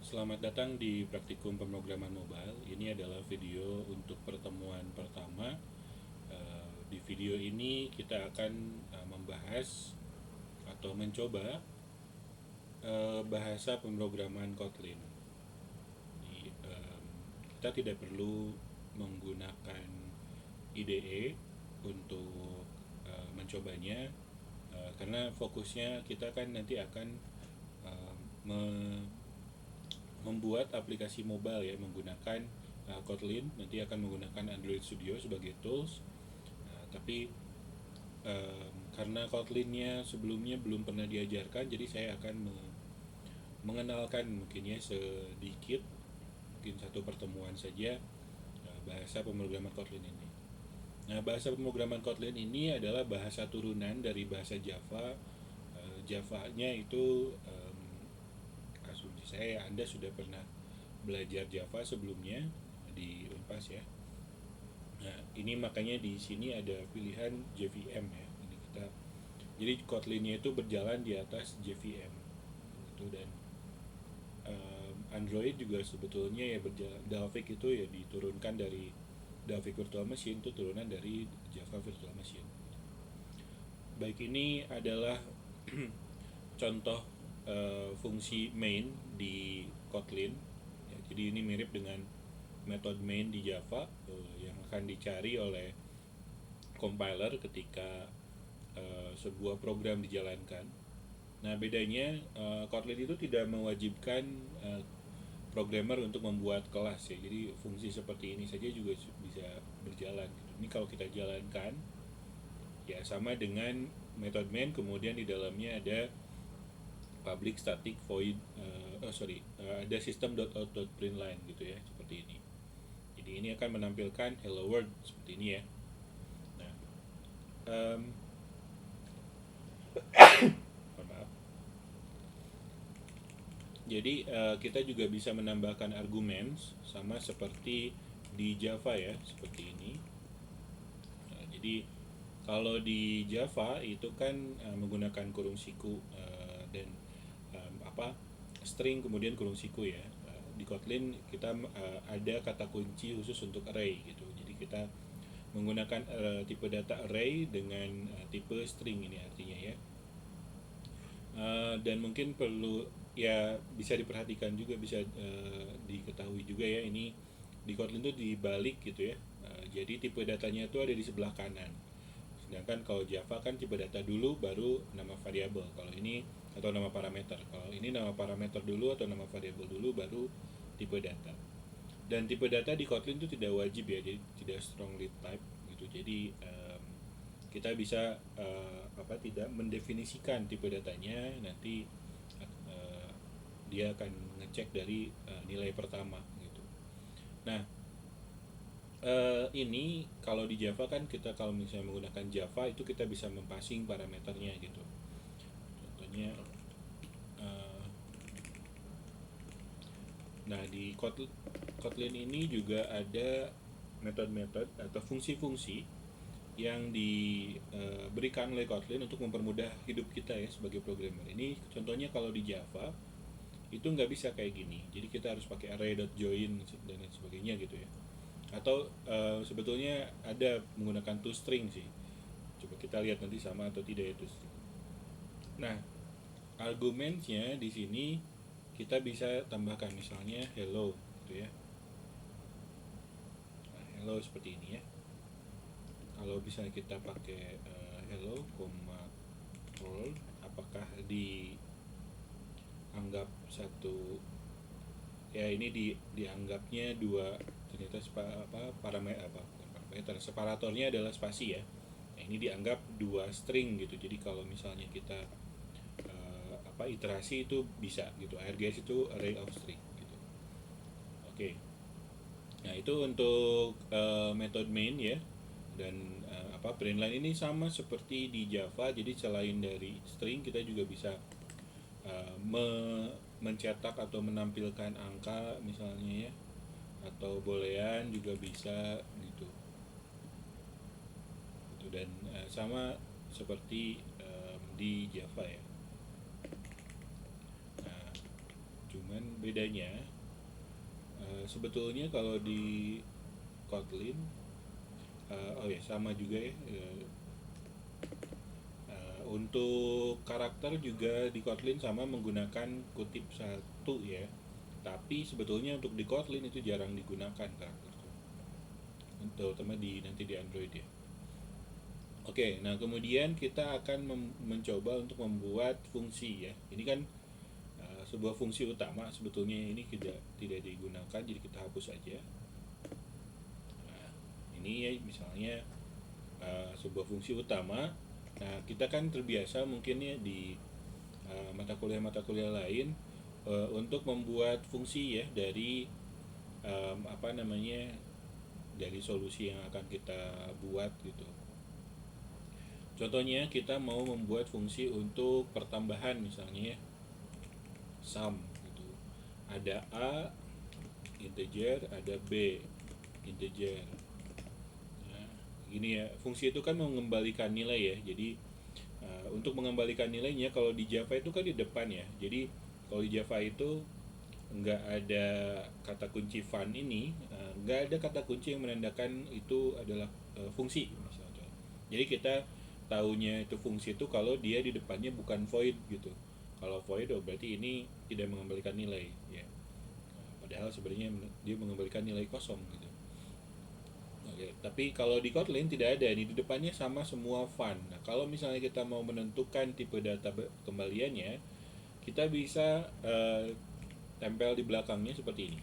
Selamat datang di Praktikum Pemrograman Mobile. Ini adalah video untuk pertemuan pertama. Di video ini kita akan membahas atau mencoba bahasa pemrograman Kotlin. Kita tidak perlu menggunakan IDE untuk mencobanya, karena fokusnya kita kan nanti akan membuat aplikasi mobile ya menggunakan Kotlin. Nanti akan menggunakan Android Studio sebagai tools. Tapi karena Kotlinnya sebelumnya belum pernah diajarkan, jadi saya akan mengenalkan mungkin ya sedikit, mungkin satu pertemuan saja bahasa pemrograman Kotlin ini. Nah, bahasa pemrograman Kotlin ini adalah bahasa turunan dari bahasa Java. Java-nya itu asumsi saya Anda sudah pernah belajar Java sebelumnya di Unpas ya. Nah, ini makanya di sini ada pilihan JVM ya. Ini kita, jadi Kotlinnya itu berjalan di atas JVM gitu. Dan Android juga sebetulnya ya berjalan, Dalvik itu ya diturunkan dari Dalvik Virtual Machine, itu turunan dari Java Virtual Machine. Baik, ini adalah contoh fungsi main di Kotlin ya. Jadi ini mirip dengan metode main di Java yang akan dicari oleh compiler ketika sebuah program dijalankan. Nah, bedanya Kotlin itu tidak mewajibkan programmer untuk membuat kelas ya. Jadi fungsi seperti ini saja juga bisa berjalan gitu. Ini kalau kita jalankan ya sama dengan method main, kemudian di dalamnya ada public static void ada system.out.println gitu ya, seperti ini. Jadi ini akan menampilkan hello world seperti ini ya. Nah, maaf. Jadi kita juga bisa menambahkan argumen sama seperti di Java ya, seperti ini. Nah, jadi kalau di Java itu kan menggunakan kurung siku dan string kemudian kurung siku ya. Di Kotlin kita ada kata kunci khusus untuk array gitu. Jadi kita menggunakan tipe data array dengan tipe string, ini artinya ya. Dan mungkin perlu ya bisa diperhatikan juga, bisa diketahui juga ya, ini di Kotlin itu dibalik gitu ya. Jadi tipe datanya itu ada di sebelah kanan. Sedangkan kalau Java kan tipe data dulu baru nama variabel. Kalau ini atau nama parameter. Kalau ini nama parameter dulu atau nama variabel dulu baru tipe data. Dan tipe data di Kotlin itu tidak wajib ya, jadi tidak strongly type gitu. Jadi kita bisa tidak mendefinisikan tipe datanya, nanti dia akan ngecek dari nilai pertama gitu. Nah, ini kalau di Java kan kita kalau misalnya menggunakan Java itu kita bisa mempassing parameternya gitu. Contohnya nah di Kotlin ini juga ada metode-metode atau fungsi-fungsi yang diberikan oleh Kotlin untuk mempermudah hidup kita ya sebagai programmer. Ini contohnya kalau di Java itu nggak bisa kayak gini. Jadi kita harus pakai array.join dan lain sebagainya gitu ya. Atau sebetulnya ada menggunakan toString sih. Coba kita lihat nanti sama atau tidak itu. Nah, argumennya di sini kita bisa tambahkan misalnya hello gitu ya. Nah, hello seperti ini ya. Kalau misalnya kita pakai hello, world, apakah dianggap satu ya, ini dianggapnya dua, ternyata parameter separatornya adalah spasi ya. Nah, ini dianggap dua string gitu. Jadi kalau misalnya kita iterasi itu bisa gitu. ARGS itu array of string gitu. Oke. Nah, itu untuk method main ya. Dan println ini sama seperti di Java. Jadi selain dari string kita juga bisa mencetak atau menampilkan angka misalnya ya, atau boolean juga bisa gitu. Dan sama seperti di Java ya. Nah, cuman bedanya sebetulnya kalau di Kotlin oh ya sama juga ya, untuk karakter juga di Kotlin sama menggunakan kutip satu ya, tapi sebetulnya untuk di Kotlin itu jarang digunakan karakter itu, terutama nanti di Android ya. Oke, nah kemudian kita akan mencoba untuk membuat fungsi ya. Ini kan sebuah fungsi utama, sebetulnya ini tidak digunakan, jadi kita hapus aja. Nah, ini ya misalnya sebuah fungsi utama. Nah, kita kan terbiasa mungkin ya di mata kuliah lain untuk membuat fungsi ya dari apa namanya, dari solusi yang akan kita buat gitu. Contohnya kita mau membuat fungsi untuk pertambahan misalnya ya, sum gitu. Ada A integer, ada B integer. Nah, gini ya, fungsi itu kan mengembalikan nilai ya. Jadi untuk mengembalikan nilainya kalau di Java itu kan di depan ya. Jadi kalau di Java itu nggak ada kata kunci fun ini, nggak ada kata kunci yang menandakan itu adalah fungsi misalnya. Jadi kita tahunya itu fungsi itu kalau dia di depannya bukan void gitu. Kalau void berarti ini tidak mengembalikan nilai ya. Padahal sebenarnya dia mengembalikan nilai kosong gitu. Oke, tapi kalau di Kotlin tidak ada, ini di depannya sama semua fun. Nah, kalau misalnya kita mau menentukan tipe data kembaliannya, kita bisa tempel di belakangnya seperti ini.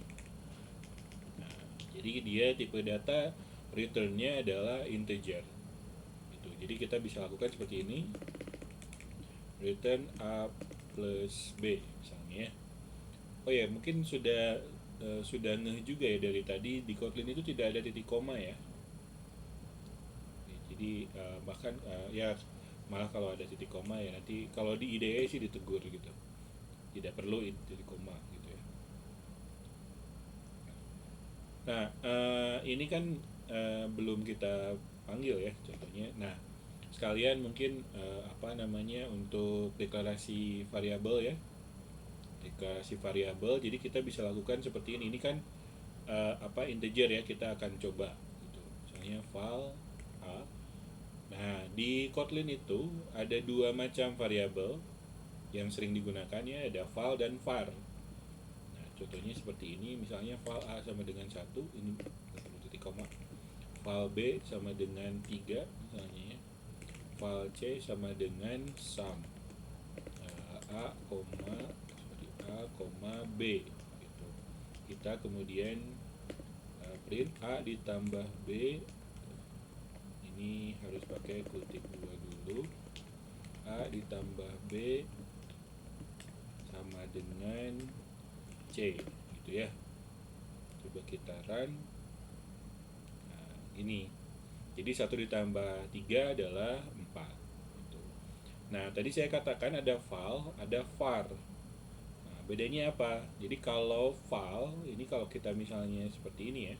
Nah, jadi dia tipe data returnnya adalah integer. Gitu. Jadi kita bisa lakukan seperti ini, return A plus B misalnya. Oh ya, mungkin sudah ngeh juga ya dari tadi di Kotlin itu tidak ada titik koma ya. Jadi bahkan ya malah kalau ada titik koma ya nanti kalau di IDE sih ditegur gitu, tidak perlu titik koma gitu ya. Nah ini kan belum kita panggil ya contohnya. Nah sekalian mungkin apa namanya untuk deklarasi variabel ya, deklarasi variabel. Jadi kita bisa lakukan seperti ini kan apa integer ya, kita akan coba gitu. Misalnya val a. Nah di Kotlin itu ada dua macam variabel yang sering digunakannya, ada val dan var. Nah contohnya seperti ini, misalnya val a sama dengan 1, ini titik koma. Val b sama dengan 3 misalnya ya. Val c sama dengan sum a, b gitu. Kita kemudian print a ditambah b, ini harus pakai kutip 2 dulu. A ditambah B sama dengan C gitu ya. Coba kita run. Nah, ini jadi 1 ditambah 3 adalah 4 gitu. Nah tadi saya katakan ada val, ada var. Nah, bedanya apa? Jadi kalau val ini, kalau kita misalnya seperti ini ya,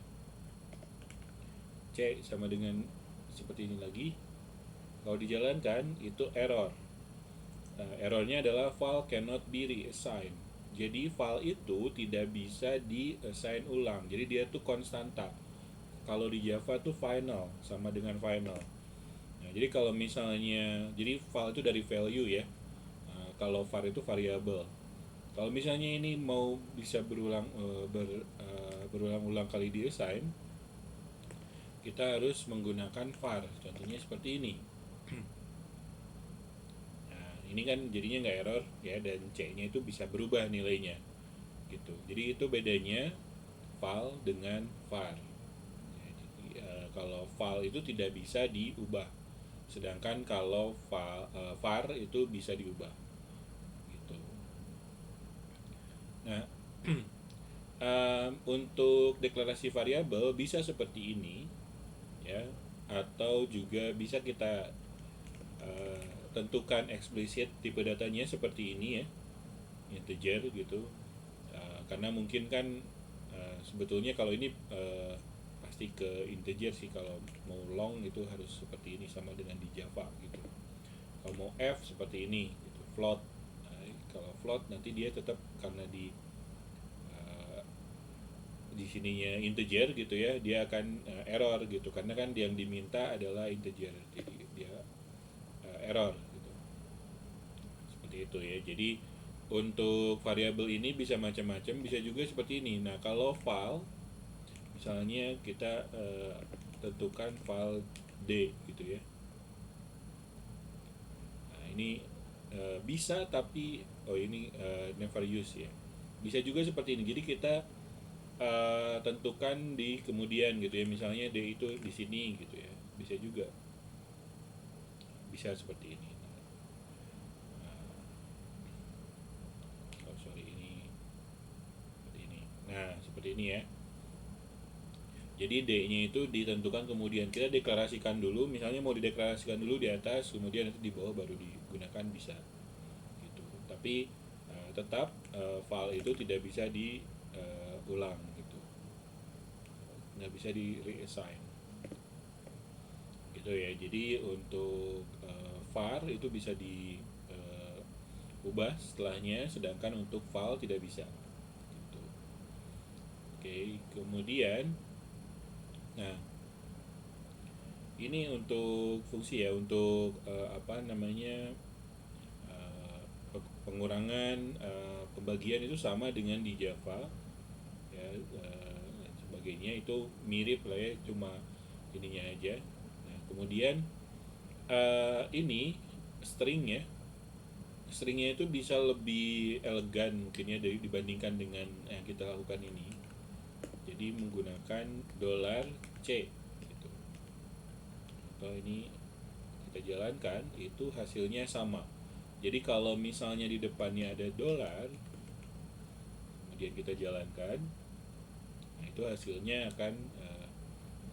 C sama dengan seperti ini lagi, kalau dijalankan itu error. Errornya adalah file cannot be reassigned. Jadi file itu tidak bisa di-assign ulang. Jadi dia tuh konstanta. Kalau di Java tuh final, sama dengan final. Nah, jadi kalau misalnya, jadi file itu dari value ya. Kalau var itu variabel. Kalau misalnya ini mau bisa berulang-ulang kali di-assign, kita harus menggunakan var. Contohnya seperti ini. Ini kan jadinya nggak error ya, dan C-nya itu bisa berubah nilainya gitu. Jadi itu bedanya val dengan var ya, jadi, kalau val itu tidak bisa diubah, sedangkan kalau var itu bisa diubah gitu. Nah untuk deklarasi variabel bisa seperti ini ya, atau juga bisa kita tentukan eksplisit tipe datanya seperti ini ya, integer gitu. Karena mungkin kan sebetulnya kalau ini pasti ke integer sih, kalau mau long itu harus seperti ini sama dengan di Java gitu. Kalau mau f seperti ini gitu, float. Nah, kalau float nanti dia tetap karena di di sininya integer gitu ya, dia akan error gitu, karena kan yang diminta adalah integer, jadi dia error gitu. Seperti itu ya. Jadi untuk variabel ini bisa macam-macam, bisa juga seperti ini. Nah, kalau file misalnya kita tentukan file D gitu ya. Nah, ini bisa, tapi ini never use ya. Bisa juga seperti ini. Jadi kita tentukan di kemudian gitu ya. Misalnya D itu di sini gitu ya. Bisa juga. Bisa seperti ini. Oh sorry, ini seperti ini. Nah, seperti ini ya. Jadi D-nya itu ditentukan kemudian, kita deklarasikan dulu, misalnya mau dideklarasikan dulu di atas, kemudian nanti di bawah baru digunakan, bisa gitu. Tapi tetap file itu tidak bisa diulang gitu, nggak bisa di reassign gitu ya. Jadi untuk var itu bisa diubah setelahnya, sedangkan untuk file tidak bisa gitu. Oke, kemudian nah ini untuk fungsi ya, untuk apa namanya, pengurangan pembagian itu sama dengan di Java ya, dan sebagainya itu mirip lah ya, cuma ininya aja. Nah, kemudian ini stringnya stringnya itu bisa lebih elegan mungkin ya dibandingkan dengan yang kita lakukan ini. Jadi menggunakan $C gitu. Atau ini kita jalankan, itu hasilnya sama. Jadi kalau misalnya di depannya ada dolar, kemudian kita jalankan, nah itu hasilnya akan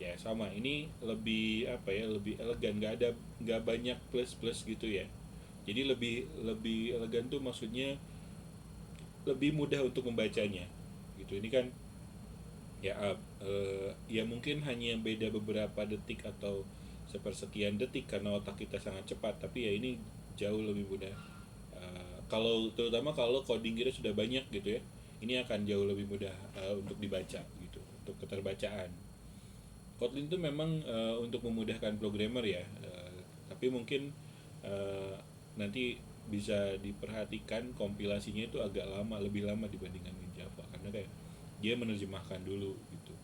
ya sama. Ini lebih apa ya, lebih elegan, nggak banyak plus plus gitu ya. Jadi lebih lebih elegan tuh maksudnya lebih mudah untuk membacanya gitu. Ini kan ya ya mungkin hanya beda beberapa detik atau sepersekian detik karena otak kita sangat cepat, tapi ya ini jauh lebih mudah. Kalau terutama kalau coding kita sudah banyak gitu ya, ini akan jauh lebih mudah untuk dibaca gitu, untuk keterbacaan. Kotlin itu memang untuk memudahkan programmer ya, tapi mungkin uh, nanti bisa diperhatikan kompilasinya itu agak lama, lebih lama dibandingkan dengan Java, karena kayak dia menerjemahkan dulu gitu.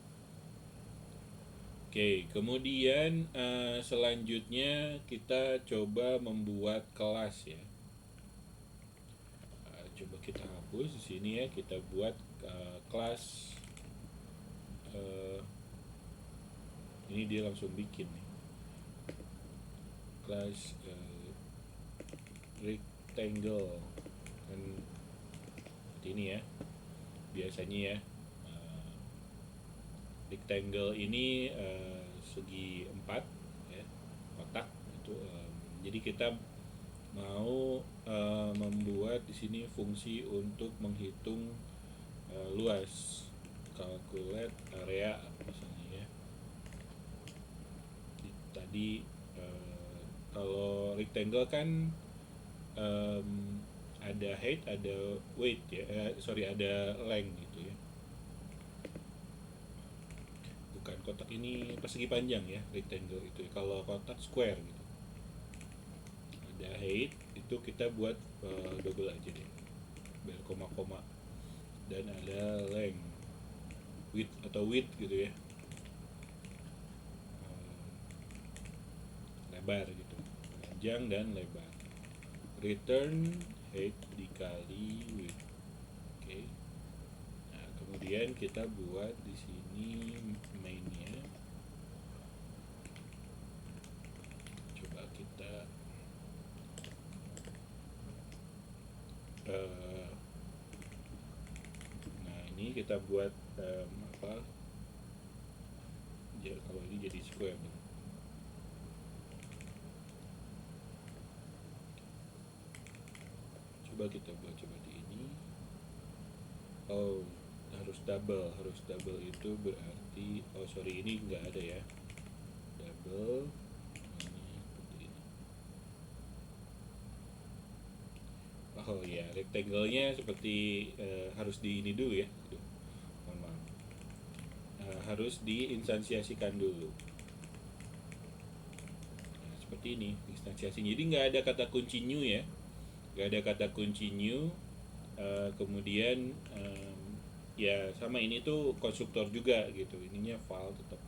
Oke, kemudian selanjutnya kita coba membuat kelas ya. Coba kita hapus di sini ya, kita buat kelas. Ini dia langsung bikin nih kelas rectangle kan seperti ini ya biasanya ya. Rectangle ini segi 4 ya, kotak itu. Jadi kita mau membuat di sini fungsi untuk menghitung luas, calculate area misalnya ya. Tadi kalau rectangle kan ada height, ada weight ya, ada length gitu ya. Bukan kotak ini persegi panjang ya, rectangle itu. Kalau kotak square gitu. Ada height itu kita buat double aja deh, biar koma-koma. Dan ada length, width atau width gitu ya, lebar gitu, panjang dan lebar. Return height dikali width. Oke. Nah, kemudian kita buat di sini mainnya. Coba kita nah ini kita buat apa ya, kalau ini jadi square nih. Coba kita buat coba di ini. Oh, harus double itu berarti, oh sorry, ini nggak ada ya, double ini seperti ini. Oh ya, rectangle-nya seperti harus di ini dulu ya. Aduh, mohon maaf. harus diinstansiasikan dulu. Nah, seperti ini instansiasi. Jadi nggak ada kata kunci new ya, nggak ada kata kunci new. Kemudian ya sama ini tuh konstruktor juga gitu, ininya file tetap.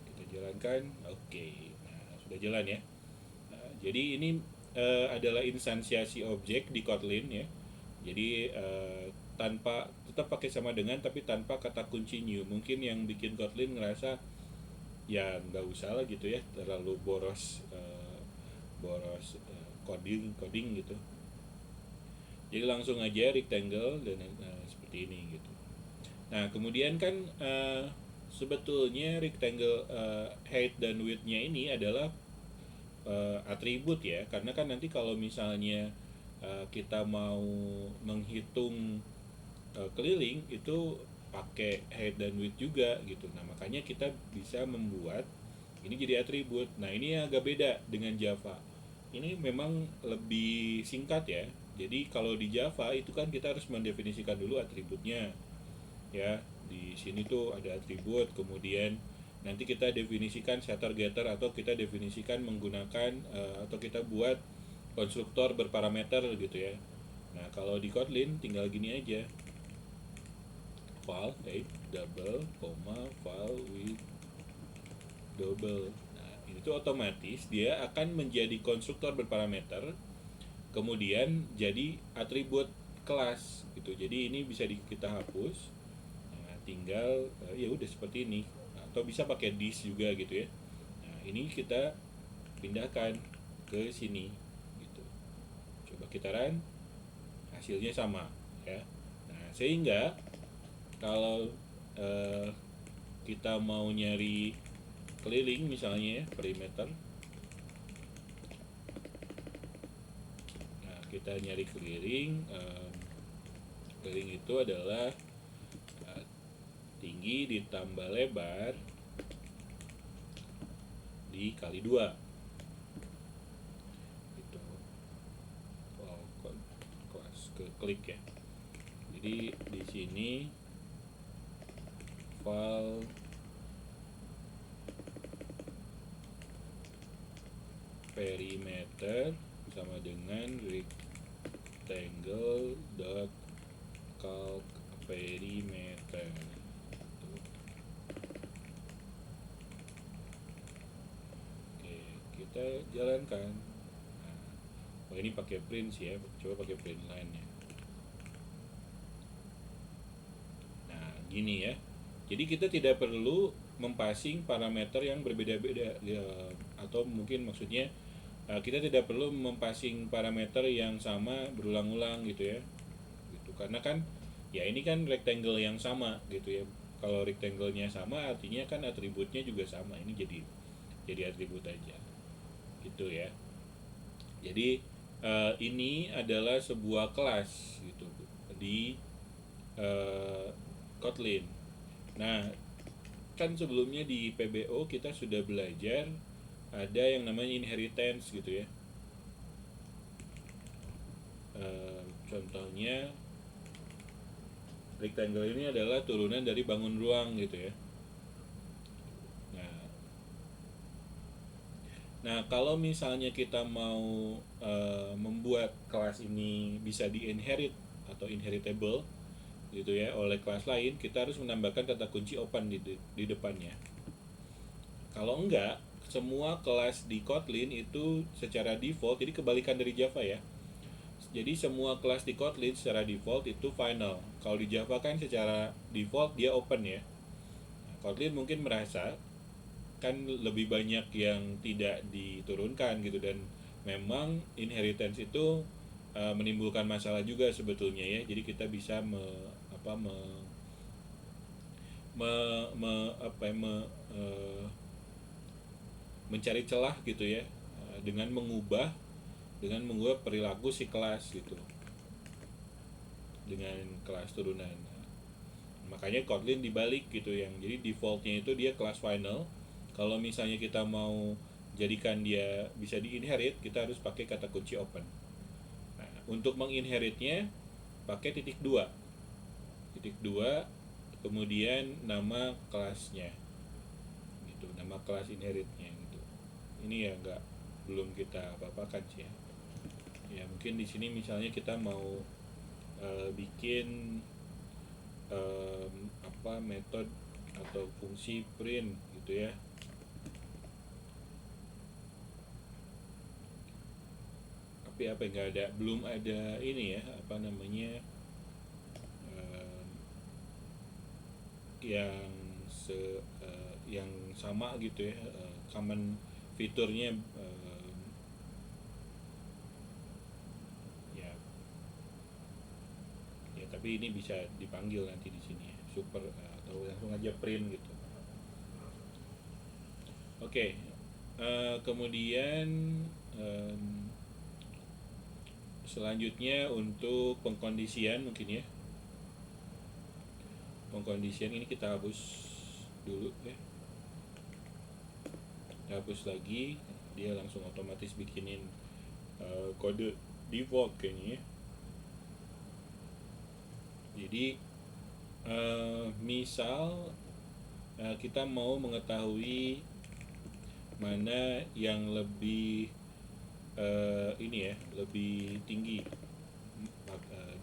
Kita jalankan, oke. Nah, sudah jalan ya. Jadi ini adalah instansiasi objek di Kotlin ya. Jadi tanpa, tetap pakai sama dengan tapi tanpa kata kunci new. Mungkin yang bikin Kotlin ngerasa ya nggak usah lah gitu ya, terlalu boros coding gitu. Jadi langsung aja rectangle dan seperti ini gitu. Nah kemudian kan sebetulnya rectangle height dan width-nya ini adalah atribut ya, karena kan nanti kalau misalnya kita mau menghitung keliling itu pakai height dan width juga gitu. Nah makanya kita bisa membuat ini jadi atribut. Nah ini agak beda dengan Java. Ini memang lebih singkat ya. Jadi kalau di Java itu kan kita harus mendefinisikan dulu atributnya ya. Di sini tuh ada atribut, kemudian nanti kita definisikan setter getter atau kita definisikan menggunakan atau kita buat konstruktor berparameter gitu ya. Nah kalau di Kotlin tinggal gini aja, file double file with double. Nah ini tuh otomatis dia akan menjadi konstruktor berparameter, kemudian jadi atribut kelas gitu. Jadi ini bisa kita hapus. Nah tinggal ya udah seperti ini, atau bisa pakai this juga gitu ya. Nah ini kita pindahkan ke sini gitu. Coba kita run, hasilnya sama ya. Nah sehingga kalau kita mau nyari keliling misalnya ya, perimeter, nah kita nyari keliling, keliling itu adalah tinggi ditambah lebar dikali 2 gitu. Wow, kelas ke klik ya. Jadi di sini file perimeter sama dengan rectangle dot calc perimeter. Oke, kita jalankan. Nah, ini pakai print sih ya, coba pakai print line ya. Nah gini ya, jadi kita tidak perlu mempassing parameter yang berbeda-beda ya, atau mungkin maksudnya kita tidak perlu mempassing parameter yang sama berulang-ulang gitu ya, gitu. Karena kan ya ini kan rectangle yang sama gitu ya. Kalau rectangle-nya sama artinya kan atributnya juga sama. Ini jadi atribut aja gitu ya. Jadi ini adalah sebuah kelas gitu di Kotlin. Nah kan sebelumnya di PBO kita sudah belajar ada yang namanya inheritance gitu ya. Contohnya rectangle ini adalah turunan dari bangun ruang gitu ya. Nah kalau misalnya kita mau membuat kelas ini bisa di-inherit atau inheritable gitu ya oleh kelas lain, kita harus menambahkan kata kunci open di depannya. Kalau enggak, semua kelas di Kotlin itu secara default, jadi kebalikan dari Java ya. Jadi semua kelas di Kotlin secara default itu final. Kalau di Java kan secara default dia open ya. Nah, Kotlin mungkin merasa kan lebih banyak yang tidak diturunkan gitu, dan memang inheritance itu menimbulkan masalah juga sebetulnya ya. Jadi kita bisa mencari celah gitu ya, dengan mengubah perilaku si kelas gitu dengan kelas turunan. Makanya Kotlin dibalik gitu, yang jadi defaultnya itu dia kelas final. Kalau misalnya kita mau jadikan dia bisa diinherit, kita harus pakai kata kunci open. Nah, untuk menginheritnya pakai titik 2 kemudian nama kelasnya gitu, nama kelas inheritnya gitu. Ini ya nggak, belum kita apa-apakan sih ya. Ya mungkin di sini misalnya kita mau bikin apa metode atau fungsi print gitu ya. Tapi apa, nggak ada, belum ada ini ya, apa namanya, em, yang yang sama gitu ya, common fiturnya, ya ya tapi ini bisa dipanggil nanti di sini ya, super, atau langsung aja print gitu. Oke, kemudian em, selanjutnya untuk pengkondisian mungkin ya. Pengkondisian ini kita hapus dulu ya. Kita hapus lagi, dia langsung otomatis bikinin kode default kayaknya ya. Jadi misal kita mau mengetahui mana yang lebih ini ya, lebih tinggi.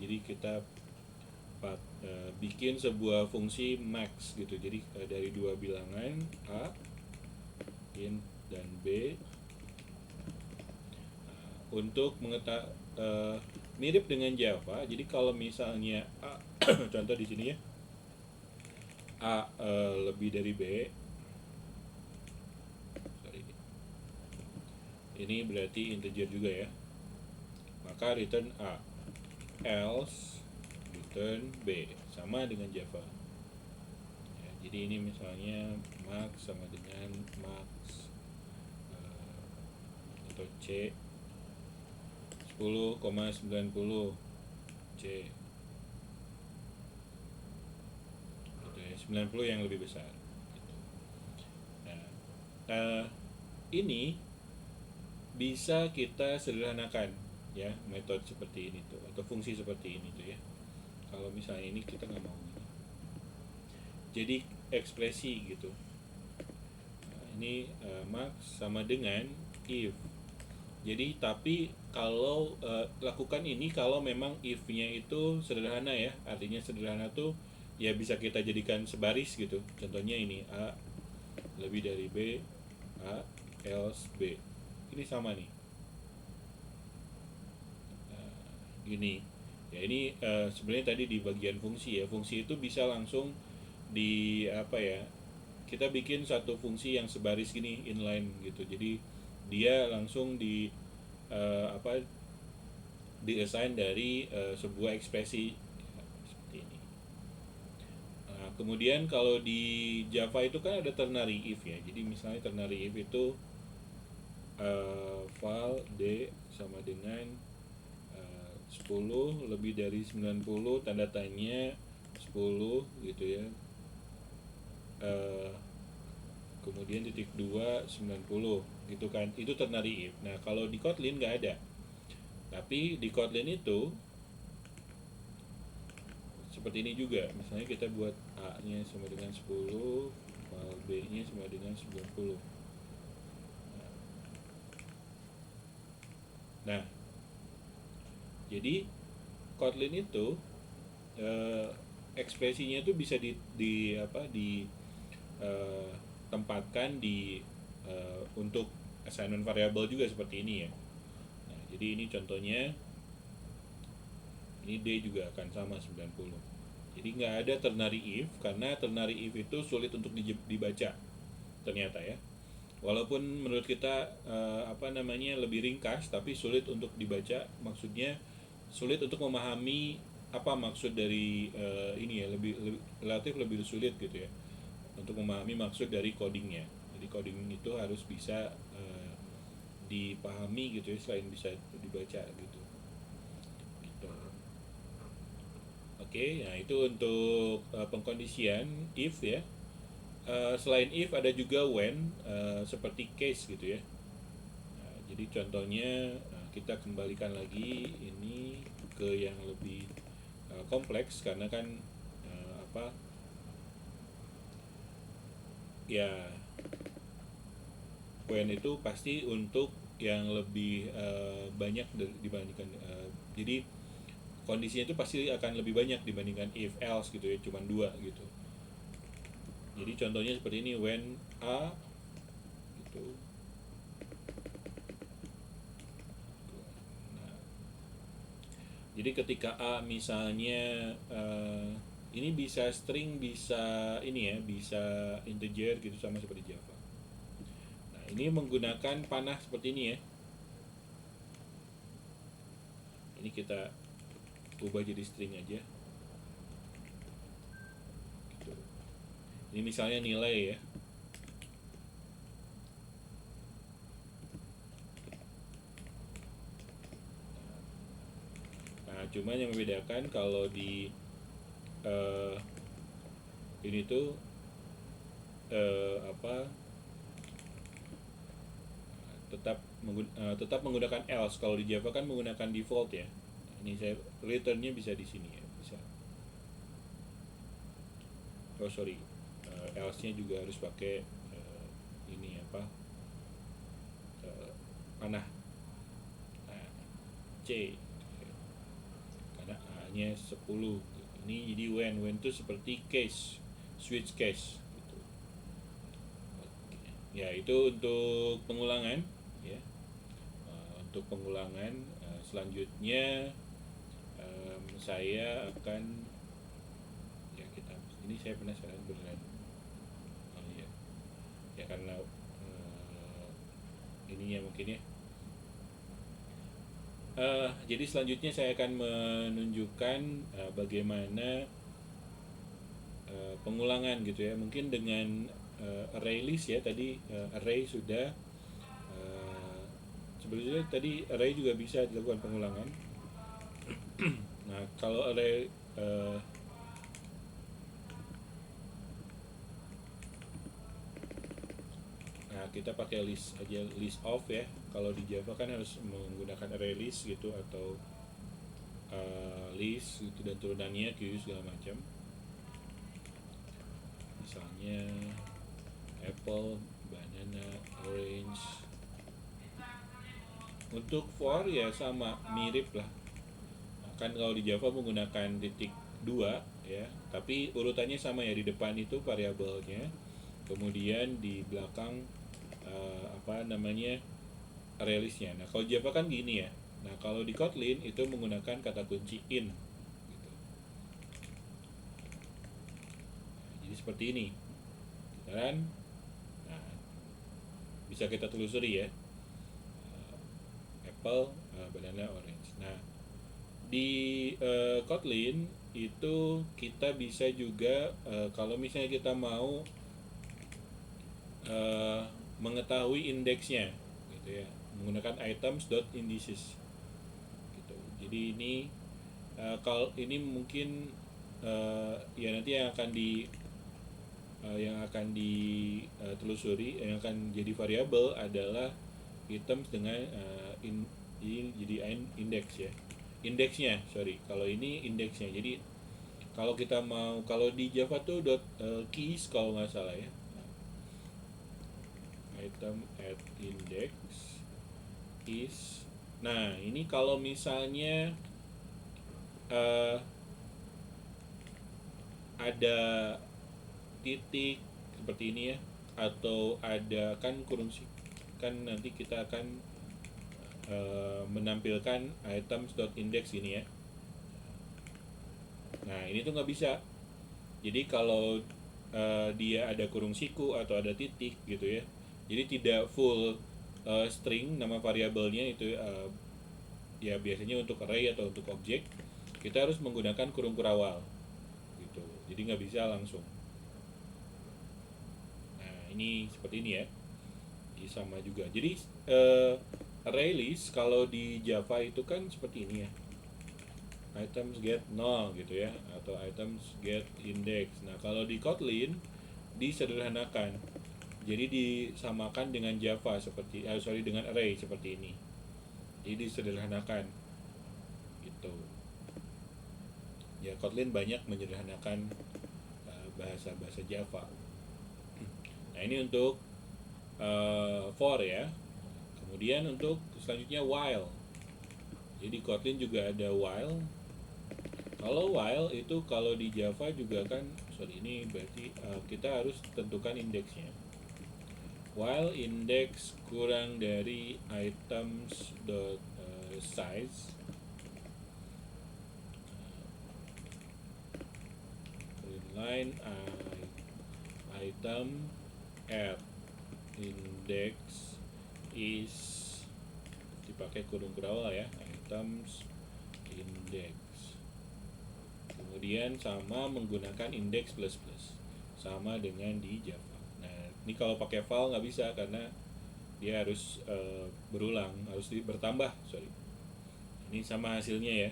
Jadi kita bikin sebuah fungsi max gitu. Jadi dari dua bilangan a, int dan b, untuk mirip dengan Java. Jadi kalau misalnya a contoh di sini ya, a lebih dari b, sorry, ini berarti integer juga ya, maka return a, else return b, sama dengan Java ya. Jadi ini misalnya max sama dengan max atau c 10,90 c gitu ya, 90 yang lebih besar gitu. Nah, ini bisa kita sederhanakan ya, metode seperti ini tuh, atau fungsi seperti ini tuh ya. Kalau misalnya ini kita nggak mau ini, jadi ekspresi gitu. Nah, ini max sama dengan if. Jadi tapi kalau lakukan ini kalau memang if-nya itu sederhana ya, artinya sederhana tuh ya bisa kita jadikan sebaris gitu. Contohnya ini a lebih dari b, a else b. Ini sama nih. Gini ya, ini sebenarnya tadi di bagian fungsi ya, fungsi itu bisa langsung di apa ya, kita bikin satu fungsi yang sebaris gini, inline gitu. Jadi dia langsung di apa, di assign dari sebuah ekspresi ya, seperti ini. Nah, kemudian kalau di Java itu kan ada ternary if ya. Jadi misalnya ternary if itu file d sama dengan 10 lebih dari 90 tanda tanya 10 gitu ya, kemudian titik 2 90 gitu kan, itu ternary if. Nah kalau di Kotlin nggak ada, tapi di Kotlin itu seperti ini juga. Misalnya kita buat a nya sama dengan 10, file b nya sama dengan 90. Nah jadi Kotlin itu ekspresinya itu bisa di apa, di tempatkan di untuk assignment variable juga seperti ini ya. Nah, jadi ini contohnya, ini d juga akan sama 90. Jadi nggak ada ternary if, karena ternary if itu sulit untuk dibaca ternyata ya. Walaupun menurut kita apa namanya, lebih ringkas, tapi sulit untuk dibaca. Maksudnya sulit untuk memahami apa maksud dari ini ya, lebih relatif lebih sulit gitu ya untuk memahami maksud dari codingnya. Jadi coding itu harus bisa dipahami gitu ya, selain bisa dibaca gitu. Gitu. Oke, nah itu untuk pengkondisian if ya. Selain if ada juga when, seperti case gitu ya. Nah, jadi contohnya kita kembalikan lagi ini ke yang lebih kompleks, karena kan apa, ya when itu pasti untuk yang lebih banyak dibandingkan jadi kondisinya itu pasti akan lebih banyak dibandingkan if else gitu ya, cuman dua gitu. Jadi contohnya seperti ini, when a gitu. Nah, jadi ketika a misalnya ini bisa string, bisa ini ya, bisa integer gitu, sama seperti Java. Nah, ini menggunakan panah seperti ini ya. Ini kita ubah jadi string aja. Gitu. Ini misalnya nilai ya. Nah, cuman yang membedakan kalau di ini tuh tetap menggunakan else. Kalau di Java kan menggunakan default ya. Ini saya returnnya bisa di sini ya, bisa. Oh sorry, else-nya juga harus pakai ini apa? Panah. Nah, C. Karena A-nya 10. Ini jadi when itu seperti case, switch case gitu. Ya, itu untuk pengulangan ya. Untuk pengulangan selanjutnya saya akan ya kita ini saya penasaran beneran ya, ya karena ininya mungkin ya. Jadi selanjutnya saya akan menunjukkan bagaimana pengulangan gitu ya, mungkin dengan array list ya. Tadi array sudah, sebenarnya tadi array juga bisa dilakukan pengulangan. Nah, kalau array nah kita pakai list aja, list of ya. Kalau di Java kan harus menggunakan array list gitu, atau list gitu, dan turunannya queue segala macam. Misalnya apple, banana, orange. Untuk for ya sama, mirip lah. Kan kalau di Java menggunakan titik 2 ya, tapi urutannya sama ya, di depan itu variabelnya, kemudian di belakang apa namanya, array list-nya. Nah, kalau Java kan gini ya. Nah, kalau di Kotlin itu menggunakan kata kunci in gitu. Nah, jadi seperti ini kan. Nah, bisa kita telusuri ya, apple, banana, orange. Nah, di Kotlin itu kita bisa juga kalau misalnya kita mau mengetahui indeksnya gitu ya, menggunakan items.indices gitu. Jadi ini kalau ini mungkin ya nanti yang akan ditelusuri, yang akan jadi variabel adalah items dengan jadi indeks ya, indeksnya, sorry. Kalau ini indeksnya. Jadi kalau kita mau, kalau di Java tuh keys kalau nggak salah ya, item at index is. Nah, ini kalau misalnya ada titik seperti ini ya, atau ada kan kurung kan nanti kita akan menampilkan items.index ini ya. Nah, ini tuh nggak bisa. Jadi kalau dia ada kurung siku atau ada titik gitu ya, jadi tidak full string nama variabelnya itu ya, biasanya untuk array atau untuk objek kita harus menggunakan kurung kurawal gitu, jadi nggak bisa langsung. Nah, ini seperti ini ya. Jadi sama juga. Jadi array list kalau di Java itu kan seperti ini ya, items get 0 gitu ya, atau items get index. Nah, kalau di Kotlin disederhanakan, jadi disamakan dengan Java seperti dengan array seperti ini. Jadi disederhanakan gitu ya. Kotlin banyak menyederhanakan bahasa-bahasa Java. Nah, ini untuk for ya. Kemudian untuk selanjutnya while. Jadi di Kotlin juga ada while. Kalau while itu kalau di Java juga kan, sorry ini berarti kita harus tentukan indeksnya. While index kurang dari items dot size, line item at index is, dipakai kurung berawal ya, items index, kemudian sama menggunakan index plus plus, sama dengan di Java. Nah ini kalau pakai file nggak bisa karena dia harus berulang, harus bertambah, sorry. Ini sama hasilnya ya.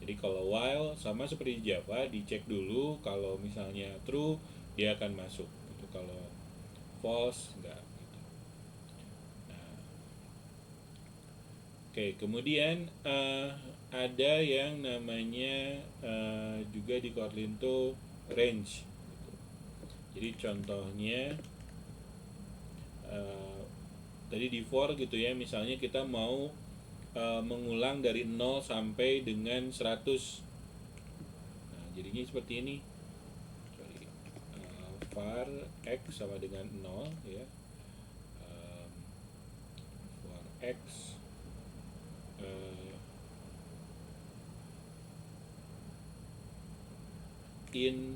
Jadi kalau while sama seperti di Java, dicek dulu, kalau misalnya true dia akan masuk gitu, kalau false enggak gitu. Nah, oke, kemudian ada yang namanya juga di Kotlin tuh range gitu. Jadi contohnya tadi di for gitu ya, misalnya kita mau mengulang dari 0 sampai dengan 100. Nah, jadinya seperti ini. Sorry. Var x sama dengan 0 ya. For x in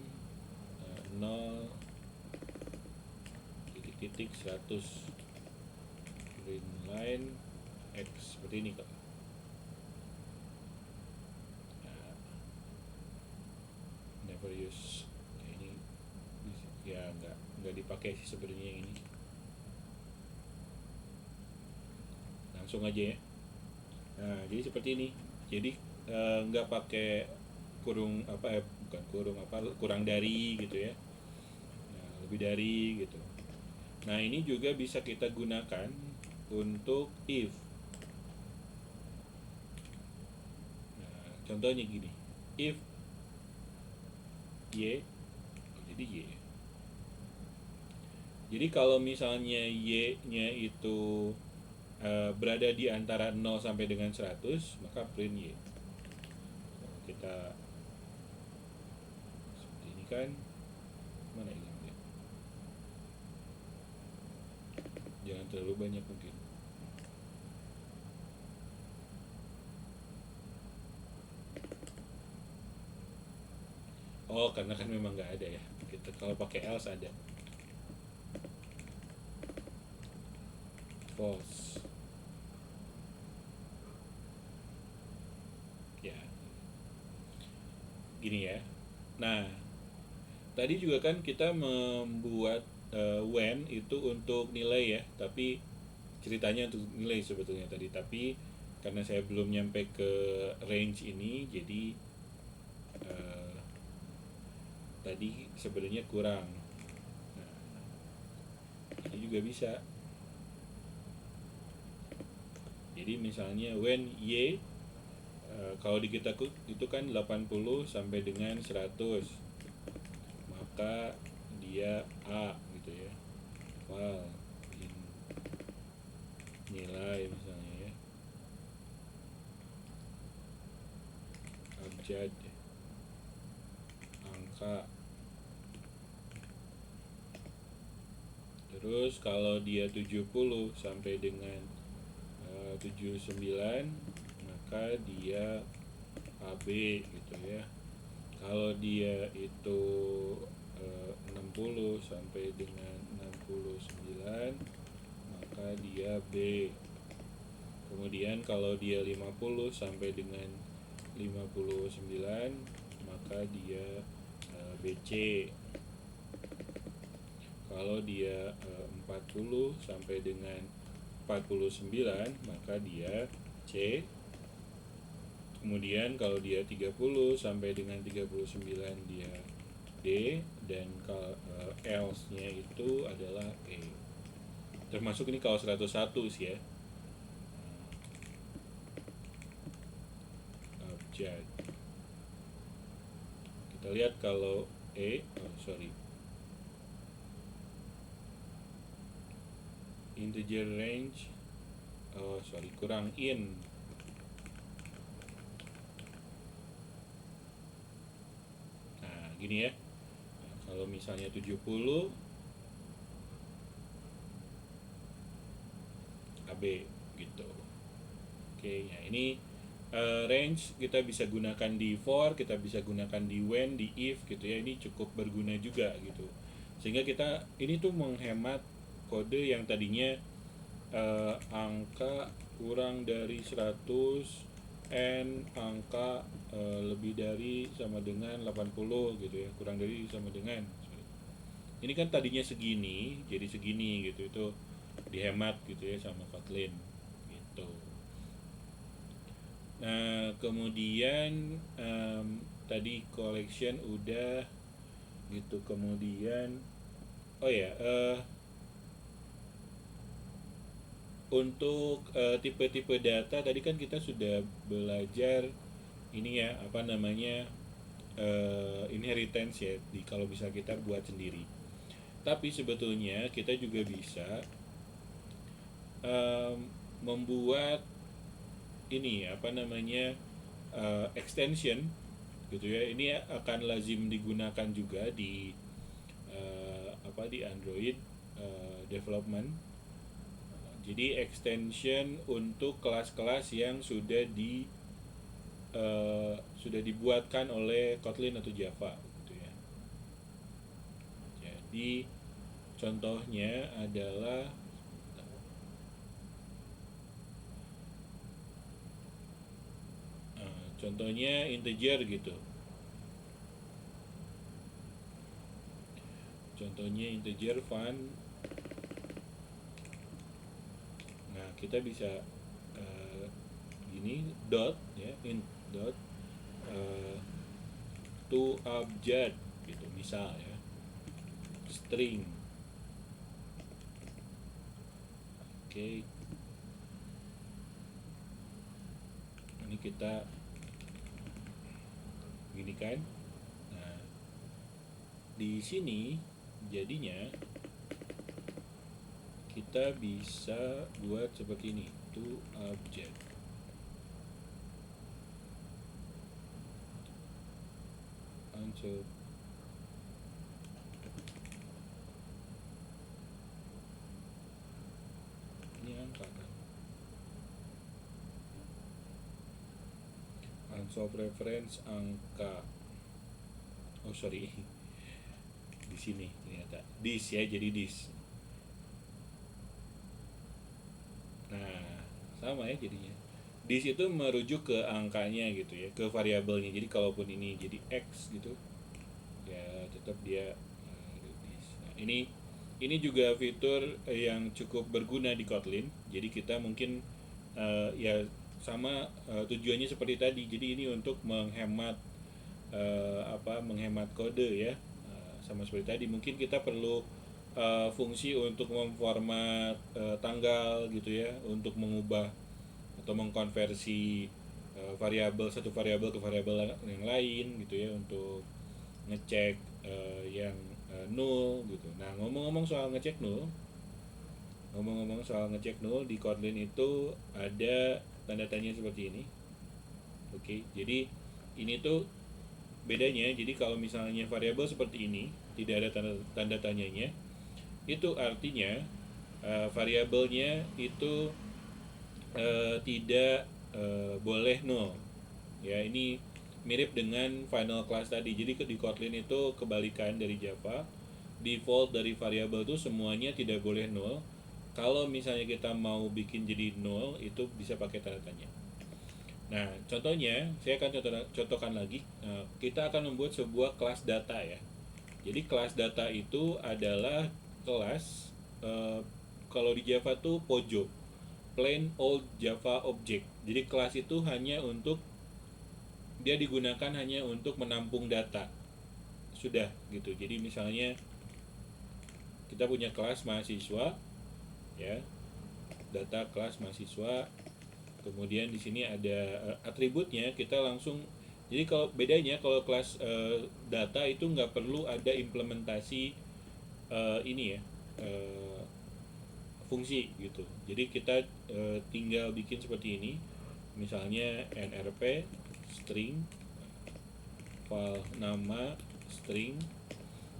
0 titik 100 green line x, seperti ini kak. Nah, never use ini ya, nggak dipakai sih sebenarnya ini, langsung aja ya. Nah jadi seperti ini, jadi nggak pakai kurung apa bukan kurung apa, kurang dari gitu ya. Nah, lebih dari gitu. Nah ini juga bisa kita gunakan untuk if. Nah, contohnya gini, if y, jadi y. Jadi kalau misalnya y nya itu berada di antara 0 sampai dengan 100, maka print y. Kalau kita seperti ini kan, mana ini ya? Jangan terlalu banyak mungkin. Oh, karena kan memang nggak ada ya. Kita kalau pakai else ada. False. Ya. Gini ya. Nah, tadi juga kan kita membuat when itu untuk nilai ya, tapi ceritanya untuk nilai sebetulnya tadi. Tapi karena saya belum nyampe ke range ini, jadi tadi sebenarnya kurang. Nah, ini juga bisa. Jadi misalnya when y kalau di kita itu kan 80 sampai dengan 100, maka dia A gitu ya. Well, nilai misalnya ya, abjad, angka. Terus kalau dia 70 sampai dengan 79, maka dia AB gitu ya. Kalau dia itu 60 sampai dengan 69, maka dia B. Kemudian kalau dia 50 sampai dengan 59, maka dia BC. Kalau dia 40 sampai dengan 49, maka dia C. Kemudian kalau dia 30 sampai dengan 39, dia D. Dan kalau else-nya itu adalah E. Termasuk ini kalau 101 sih ya. Abjad. Kita lihat kalau E, sorry. integer range, kurang in. Nah gini ya, nah, kalau misalnya 70 AB gitu. Oke, ya ini range kita bisa gunakan di for, kita bisa gunakan di when, di if gitu ya. Ini cukup berguna juga gitu. Sehingga kita ini tuh menghemat kode yang tadinya angka kurang dari 100 n angka lebih dari sama dengan 80 gitu ya. Kurang dari sama dengan. Ini kan tadinya segini, jadi segini gitu. Itu dihemat gitu ya sama Kotlin gitu. Nah, kemudian tadi collection udah gitu. Kemudian oh ya, untuk tipe-tipe data tadi kan kita sudah belajar ini ya, apa namanya, inheritance ya, di kalau bisa kita buat sendiri. Tapi sebetulnya kita juga bisa membuat ini apa namanya, extension gitu ya. Ini akan lazim digunakan juga di di Android development. Jadi extension untuk kelas-kelas yang sudah dibuatkan oleh Kotlin atau Java gitu ya. Jadi contohnya adalah contohnya integer gitu. Contohnya integer fun. Nah, kita bisa gini dot ya, int dot to abjad gitu misal ya. String. Oke. Ini kita gini kan. Nah, di sini jadinya kita bisa buat seperti ini, to object. Answer. Ini angka kan. Answer reference angka. Oh sorry, di sini ternyata this ya, jadi this. Nah, sama ya jadinya. This itu merujuk ke angkanya gitu ya, ke variabelnya. Jadi kalaupun ini jadi x gitu, ya tetap dia this. Nah, ini juga fitur yang cukup berguna di Kotlin. Jadi kita mungkin ya sama tujuannya seperti tadi. Jadi ini untuk menghemat menghemat kode ya. Sama seperti tadi, mungkin kita perlu fungsi untuk memformat tanggal gitu ya, untuk mengubah atau mengkonversi satu variabel ke variabel yang lain gitu ya, untuk ngecek yang null gitu. Nah, ngomong-ngomong soal ngecek null di Kotlin itu ada tanda tanya seperti ini. Oke, jadi ini tuh bedanya. Jadi kalau misalnya variabel seperti ini tidak ada tanda tanyanya, itu artinya variabelnya itu tidak boleh null. Ya, ini mirip dengan final class tadi. Jadi di Kotlin itu kebalikan dari Java. Default dari variabel itu semuanya tidak boleh null. Kalau misalnya kita mau bikin jadi null, itu bisa pakai tanda tanya. Nah, contohnya saya akan contohkan lagi. Kita akan membuat sebuah kelas data ya. Jadi kelas data itu adalah kelas kalau di Java tuh POJO, plain old Java object. Jadi kelas itu dia digunakan hanya untuk menampung data. Sudah gitu. Jadi misalnya kita punya kelas mahasiswa ya. Data kelas mahasiswa. Kemudian di sini ada atributnya, kita langsung. Jadi kalau bedanya kalau kelas data itu nggak perlu ada implementasi ini ya, fungsi gitu. Jadi kita tinggal bikin seperti ini, misalnya nrp string file nama string,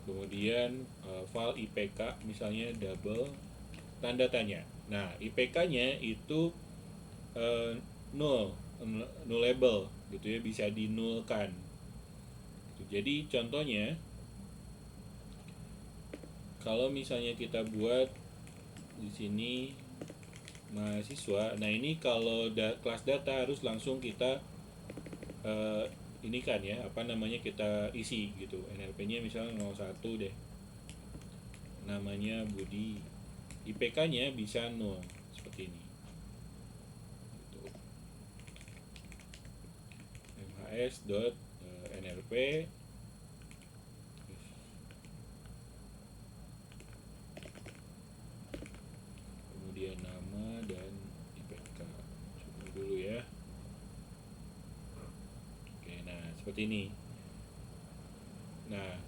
kemudian file IPK misalnya double tanda tanya. Nah, IPK-nya itu null, nullable gitu ya, bisa dinulkan. Jadi contohnya kalau misalnya kita buat di sini mahasiswa, nah ini kalau kelas data harus langsung kita ini kan ya, apa namanya, kita isi gitu. NRP-nya misalnya 01 deh, namanya Budi, IPK-nya bisa 0 seperti ini gitu. mhs.nrp kemudian nama dan IPK. Coba dulu ya. Oke, nah seperti ini. Nah,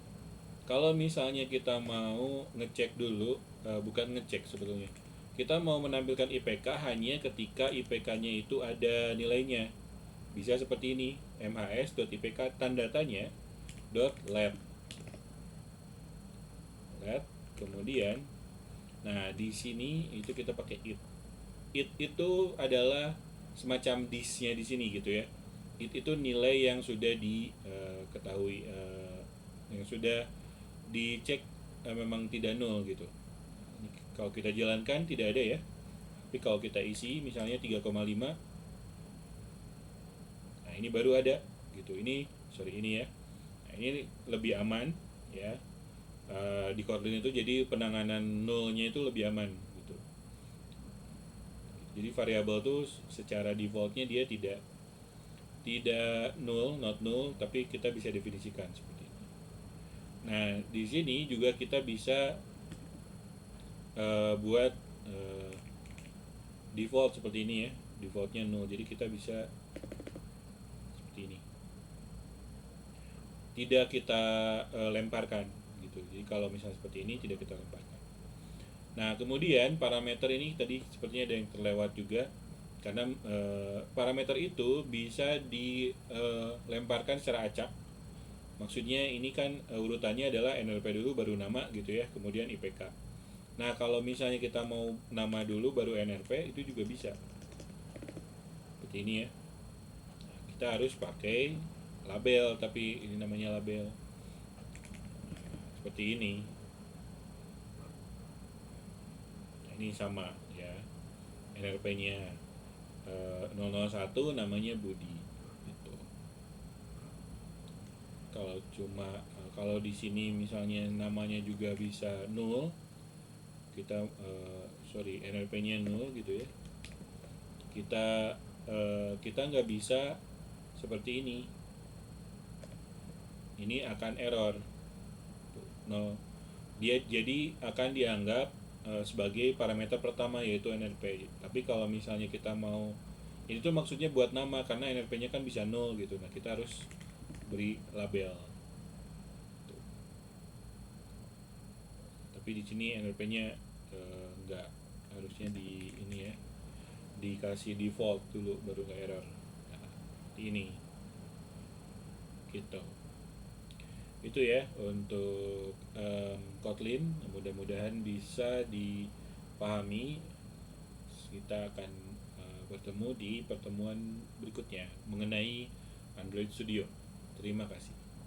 kalau misalnya kita mau ngecek dulu, bukan ngecek sebetulnya, kita mau menampilkan IPK hanya ketika IPK-nya itu ada nilainya. Bisa seperti ini, mhs.ipk tanda tanya .let, kemudian, nah di sini itu kita pakai it itu adalah semacam disnya di sini gitu ya. Itu nilai yang sudah diketahui, yang sudah dicek memang tidak nol gitu. Kalau kita jalankan tidak ada ya, tapi kalau kita isi misalnya 3,5, nah ini baru ada gitu. Ini ya, nah ini lebih aman ya. Di Kotlin itu jadi penanganan nolnya itu lebih aman gitu. Jadi variabel tuh secara defaultnya dia tidak null, not null, tapi kita bisa definisikan seperti ini. Nah, di sini juga kita bisa buat default seperti ini ya, defaultnya null. Jadi kita bisa seperti ini, tidak kita lemparkan gitu. Jadi kalau misalnya seperti ini tidak kita lemparkan. Nah, kemudian parameter ini tadi sepertinya ada yang terlewat juga, karena parameter itu bisa dilemparkan secara acak. Maksudnya ini kan urutannya adalah NLP dulu baru nama gitu ya, kemudian IPK. Nah, kalau misalnya kita mau nama dulu baru NRP, itu juga bisa seperti ini ya. Nah, kita harus pakai label, tapi ini namanya label seperti ini. Nah, ini sama ya, NRP-nya 001 namanya Budi gitu. Kalau di sini misalnya namanya juga bisa 0, kita NLP-nya 0 gitu ya, kita nggak bisa seperti ini akan error. No, dia jadi akan dianggap sebagai parameter pertama yaitu NRP. Tapi kalau misalnya kita mau, ini tuh maksudnya buat nama, karena NRP-nya kan bisa 0 gitu. Nah, kita harus beri label. Tuh. Tapi di sini NRP-nya nggak, harusnya di ini ya, dikasih default dulu baru nggak error. Nah, ini gitu. Itu ya untuk Kotlin, mudah-mudahan bisa dipahami. Kita akan bertemu di pertemuan berikutnya mengenai Android Studio. Terima kasih.